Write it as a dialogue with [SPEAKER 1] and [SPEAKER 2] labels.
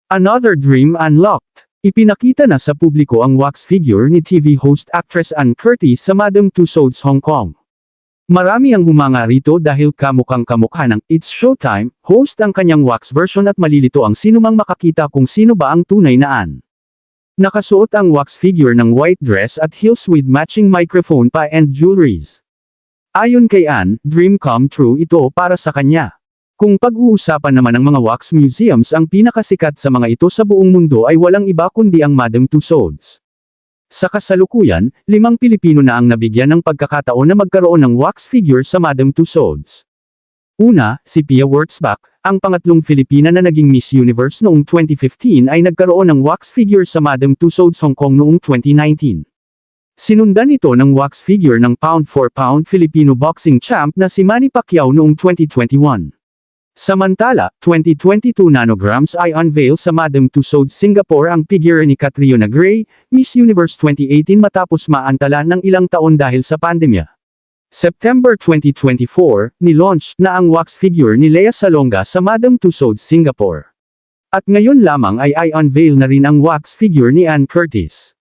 [SPEAKER 1] Another dream unlocked. Ipinakita na sa publiko ang wax figure ni TV host actress Ann Curtis sa Madame Tussauds Hong Kong. Marami ang humanga rito dahil kamukhang kamukha ng It's Showtime host ang kanyang wax version at malilito ang sinumang makakita kung sino ba ang tunay na Ann. Nakasuot ang wax figure ng white dress at heels with matching microphone pa and jewelries. Ayon kay Ann, dream come true ito para sa kanya. Kung pag-uusapan naman ng mga wax museums, ang pinakasikat sa mga ito sa buong mundo ay walang iba kundi ang Madame Tussauds. Sa kasalukuyan, 5 Pilipino na ang nabigyan ng pagkakataon na magkaroon ng wax figure sa Madame Tussauds. Una, si Pia Wurtzbach, ang pangatlong Filipina na naging Miss Universe noong 2015 ay nagkaroon ng wax figure sa Madame Tussauds Hong Kong noong 2019. Sinundan ito ng wax figure ng pound-for-pound Filipino boxing champ na si Manny Pacquiao noong 2021. Samantala, 2022 nanograms ay unveil sa Madame Tussauds Singapore ang figure ni Catriona Gray, Miss Universe 2018 matapos maantala ng ilang taon dahil sa pandemya. September 2024, nilaunch na ang wax figure ni Lea Salonga sa Madame Tussauds Singapore. At ngayon lamang ay unveil na rin ang wax figure ni Ann Curtis.